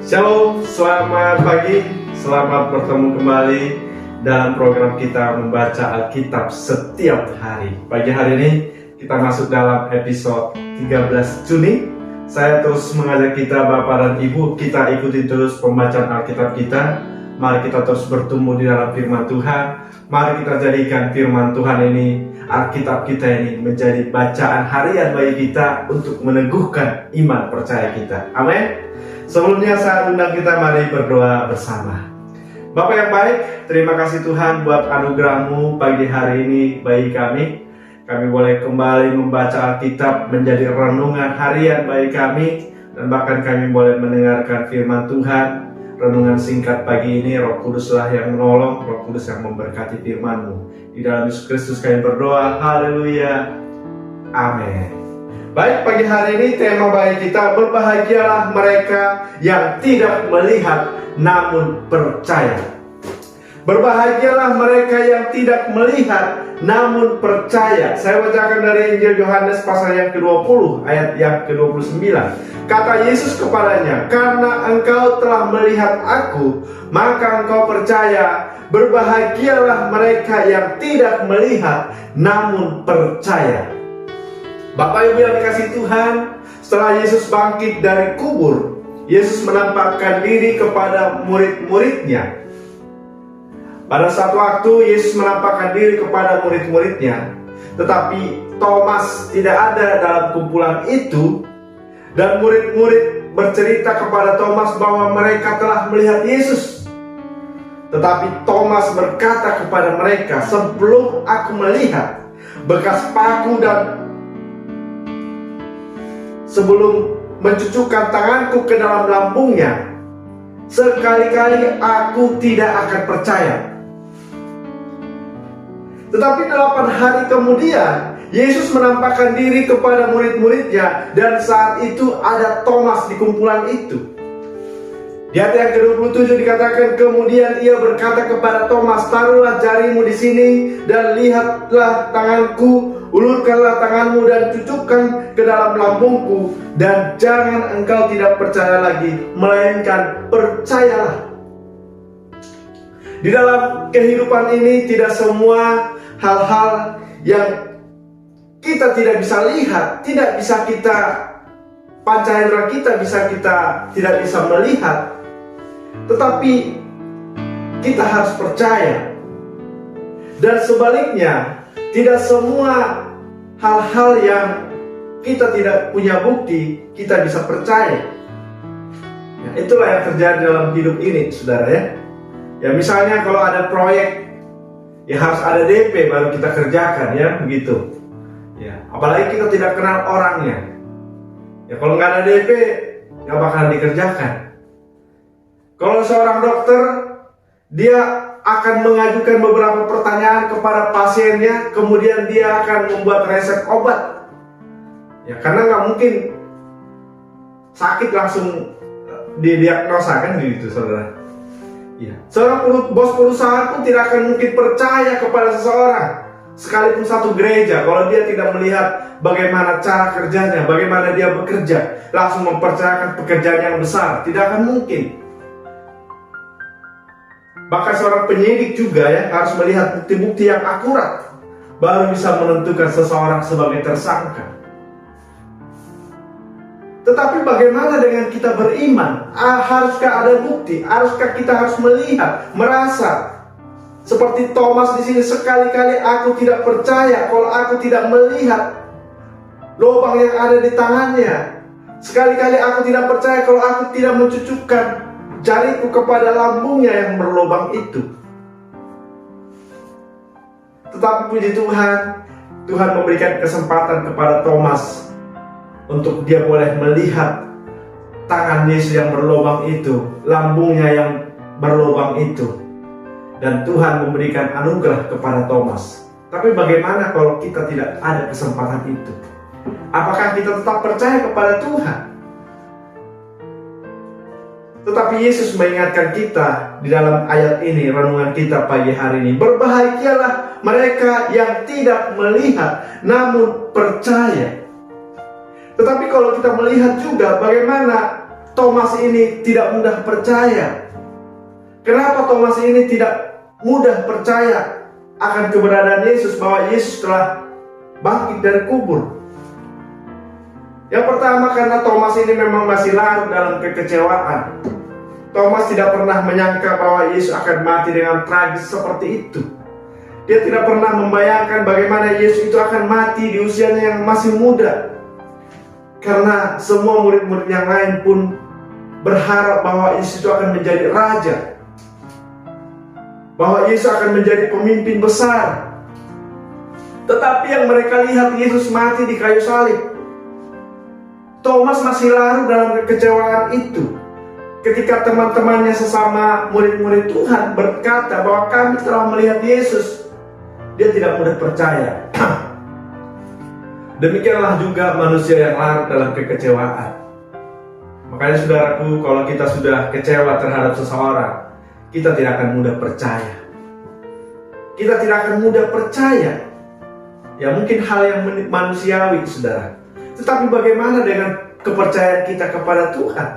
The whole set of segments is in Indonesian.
Shalom, selamat pagi, selamat bertemu kembali dalam program kita membaca Alkitab setiap hari. Pagi hari ini kita masuk dalam episode 13 Juni. Saya terus mengajak kita Bapak dan Ibu, kita ikuti terus pembacaan Alkitab kita. Mari kita terus bertumbuh di dalam firman Tuhan. Mari kita jadikan firman Tuhan ini, Alkitab kita ini menjadi bacaan harian bagi kita untuk meneguhkan iman percaya kita. Amin. Sebelumnya saya undang kita mari berdoa bersama. Bapa yang baik, terima kasih Tuhan buat anugerah-Mu pagi hari ini bagi kami. Kami boleh kembali membaca Alkitab menjadi renungan harian bagi kami. Dan bahkan kami boleh mendengarkan firman Tuhan. Renungan singkat pagi ini, Roh Kuduslah yang menolong, Roh Kudus yang memberkati firman-Mu. Di dalam Yesus Kristus kami berdoa, haleluya, amin. Baik, pagi hari ini tema bagi kita, berbahagialah mereka yang tidak melihat namun percaya. Berbahagialah mereka yang tidak melihat namun percaya. Saya bacakan dari Injil Yohanes pasal yang ke-20 ayat yang ke-29. Kata Yesus kepadanya, "Karena engkau telah melihat aku, maka engkau percaya. Berbahagialah mereka yang tidak melihat namun percaya." Bapak Ibu yang dikasihi Tuhan, setelah Yesus bangkit dari kubur, Yesus menampakkan diri kepada murid-muridnya. Pada satu waktu Yesus menampakkan diri kepada murid-muridnya, tetapi Thomas tidak ada dalam kumpulan itu. Dan murid-murid bercerita kepada Thomas bahwa mereka telah melihat Yesus. Tetapi Thomas berkata kepada mereka, "Sebelum aku melihat bekas paku dan sebelum mencucukkan tanganku ke dalam lambungnya, sekali-kali aku tidak akan percaya." Tetapi 8 hari kemudian Yesus menampakkan diri kepada murid-muridnya, dan saat itu ada Thomas di kumpulan itu. Di ayat yang ke-27 dikatakan, "Kemudian ia berkata kepada Thomas, taruhlah jarimu di sini dan lihatlah tanganku, ulurkanlah tanganmu dan cucukkan ke dalam lambungku, dan jangan engkau tidak percaya lagi, melainkan percayalah." Di dalam kehidupan ini tidak semua hal-hal yang kita tidak bisa lihat, tidak bisa kita panca indera kita tidak bisa melihat, tetapi kita harus percaya. Dan sebaliknya, tidak semua hal-hal yang kita tidak punya bukti kita bisa percaya. Ya, itulah yang terjadi dalam hidup ini, saudara ya. Ya misalnya kalau ada proyek, ya harus ada DP baru kita kerjakan, ya begitu. Ya, apalagi kita tidak kenal orangnya. Ya kalau nggak ada DP, nggak bakalan dikerjakan. Kalau seorang dokter, dia akan mengajukan beberapa pertanyaan kepada pasiennya, kemudian dia akan membuat resep obat. Ya karena nggak mungkin sakit langsung didiagnosa kan gitu, saudara. Ya, seorang bos perusahaan pun tidak akan mungkin percaya kepada seseorang, sekalipun satu gereja, kalau dia tidak melihat bagaimana cara kerjanya, bagaimana dia bekerja, langsung mempercayakan pekerjaan yang besar, tidak akan mungkin. Bahkan seorang penyidik juga ya harus melihat bukti-bukti yang akurat, baru bisa menentukan seseorang sebagai tersangka. Tetapi bagaimana dengan kita beriman? Haruskah ada bukti? Haruskah kita harus melihat, merasa? Seperti Thomas di sini, sekali-kali aku tidak percaya kalau aku tidak melihat lubang yang ada di tangannya. Sekali-kali aku tidak percaya kalau aku tidak mencucukkan jariku kepada lambungnya yang berlubang itu. Tetapi puji Tuhan, Tuhan memberikan kesempatan kepada Thomas untuk dia boleh melihat tangan Yesus yang berlubang itu, lambungnya yang berlubang itu. Dan Tuhan memberikan anugerah kepada Thomas. Tapi bagaimana kalau kita tidak ada kesempatan itu? Apakah kita tetap percaya kepada Tuhan? Tetapi Yesus mengingatkan kita di dalam ayat ini, renungan kita pagi hari ini. Berbahagialah mereka yang tidak melihat namun percaya. Tetapi kalau kita melihat juga bagaimana Thomas ini tidak mudah percaya? Kenapa Thomas ini tidak mudah percaya akan keberadaan Yesus, bahwa Yesus telah bangkit dari kubur? Yang pertama, karena Thomas ini memang masih larut dalam kekecewaan. Thomas tidak pernah menyangka bahwa Yesus akan mati dengan tragis seperti itu. Dia tidak pernah membayangkan bagaimana Yesus itu akan mati di usianya yang masih muda. Karena semua murid-murid yang lain pun berharap bahwa Yesus itu akan menjadi raja, bahwa Yesus akan menjadi pemimpin besar. Tetapi yang mereka lihat, Yesus mati di kayu salib. Thomas masih larut dalam kekecewaan itu. Ketika teman-temannya sesama murid-murid Tuhan berkata bahwa kami telah melihat Yesus, dia tidak mudah percaya. Demikianlah juga manusia yang larut dalam kekecewaan. Makanya saudaraku, kalau kita sudah kecewa terhadap seseorang, kita tidak akan mudah percaya. Kita tidak akan mudah percaya. Ya, mungkin hal yang manusiawi, saudara. Tetapi bagaimana dengan kepercayaan kita kepada Tuhan?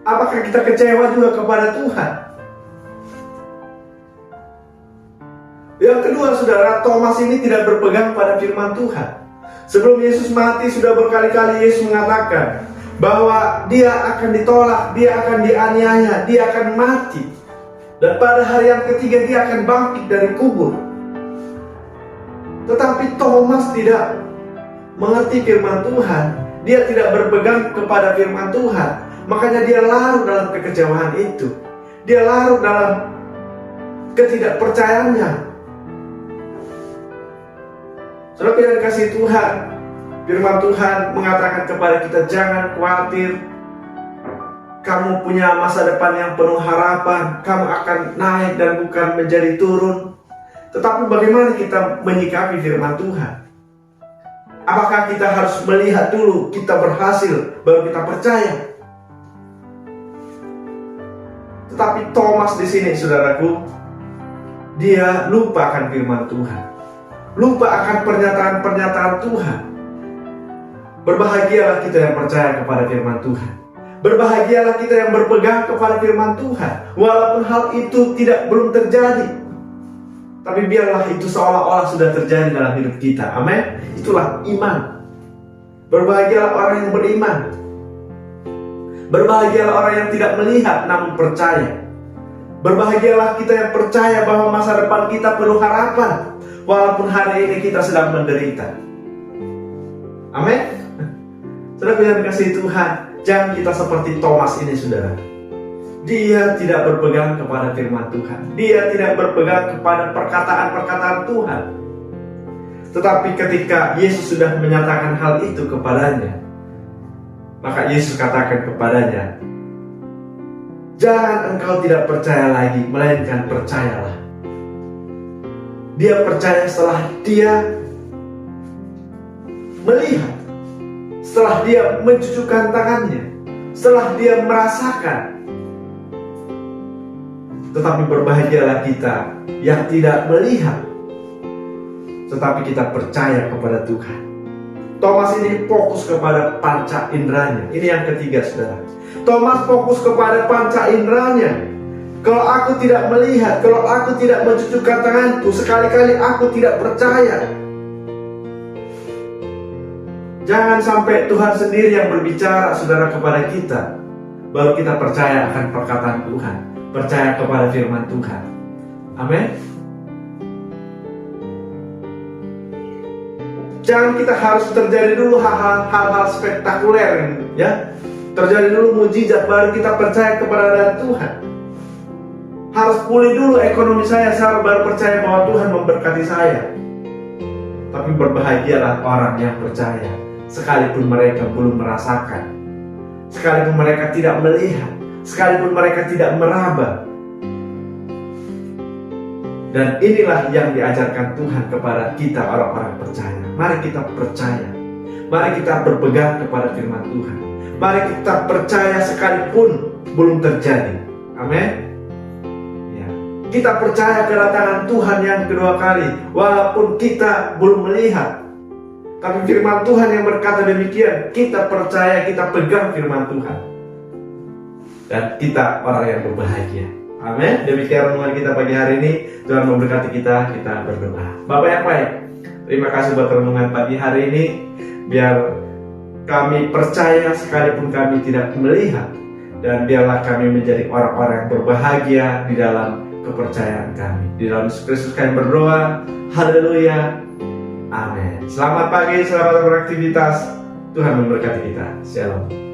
Apakah kita kecewa juga kepada Tuhan? Yang kedua, saudara, Thomas ini tidak berpegang pada firman Tuhan. Sebelum Yesus mati, sudah berkali-kali Yesus mengatakan bahwa dia akan ditolak, dia akan dianiaya, dia akan mati. Dan pada hari yang ketiga dia akan bangkit dari kubur. Tetapi Thomas tidak mengerti firman Tuhan. Dia tidak berpegang kepada firman Tuhan. Makanya dia larut dalam kekecewaan itu. Dia larut dalam ketidakpercayaannya. Saudara yang kasih Tuhan, firman Tuhan mengatakan kepada kita, jangan khawatir. Kamu punya masa depan yang penuh harapan. Kamu akan naik dan bukan menjadi turun. Tetapi bagaimana kita menyikapi firman Tuhan? Apakah kita harus melihat dulu kita berhasil baru kita percaya? Tetapi Thomas di sini, saudaraku, dia lupa akan firman Tuhan, lupa akan pernyataan-pernyataan Tuhan. Berbahagialah kita yang percaya kepada firman Tuhan. Berbahagialah kita yang berpegang kepada firman Tuhan, walaupun hal itu belum terjadi. Tapi biarlah itu seolah-olah sudah terjadi dalam hidup kita. Amin. Itulah iman. Berbahagialah orang yang beriman. Berbahagialah orang yang tidak melihat namun percaya. Berbahagialah kita yang percaya bahwa masa depan kita penuh harapan, walaupun hari ini kita sedang menderita. Amin. Saudara yang dikasihi Tuhan, jangan kita seperti Thomas ini, saudara. Dia tidak berpegang kepada firman Tuhan. Dia tidak berpegang kepada perkataan-perkataan Tuhan. Tetapi ketika Yesus sudah menyatakan hal itu kepadanya, maka Yesus katakan kepadanya, jangan engkau tidak percaya lagi, melainkan percayalah. Dia percaya setelah dia melihat, setelah dia mencucukkan tangannya, setelah dia merasakan. Tetapi berbahagialah kita yang tidak melihat, tetapi kita percaya kepada Tuhan. Thomas ini fokus kepada panca inderanya. Ini yang ketiga, saudara. Thomas fokus kepada panca inderanya. Kalau aku tidak melihat, kalau aku tidak mencucukkan tanganku, sekali-kali aku tidak percaya. Jangan sampai Tuhan sendiri yang berbicara, saudara, kepada kita, baru kita percaya akan perkataan Tuhan, percaya kepada firman Tuhan. Amin. Jangan kita harus terjadi dulu hal-hal spektakuler, ya. Terjadi dulu mujizat baru kita percaya keberadaan Tuhan. Harus pulih dulu ekonomi saya baru percaya bahwa Tuhan memberkati saya. Tapi berbahagialah orang yang percaya, sekalipun mereka belum merasakan, sekalipun mereka tidak melihat, sekalipun mereka tidak meraba. Dan inilah yang diajarkan Tuhan kepada kita orang-orang percaya. Mari kita percaya, mari kita berpegang kepada firman Tuhan, mari kita percaya sekalipun belum terjadi. Amin. Ya. Kita percaya kedatangan Tuhan yang kedua kali, walaupun kita belum melihat. Tapi firman Tuhan yang berkata demikian, kita percaya, kita pegang firman Tuhan. dan kita orang yang berbahagia. Amin. Demikian renungan kita pagi hari ini. Tuhan memberkati kita. Kita berdoa. Bapak yang baik, terima kasih buat renungan pagi hari ini. Biar kami percaya sekalipun kami tidak melihat, dan biarlah kami menjadi orang-orang yang berbahagia di dalam kepercayaan kami. Di dalam Yesus Kristus kami berdoa. Haleluya. Amin. Selamat pagi, selamat beraktivitas. Tuhan memberkati kita. Shalom.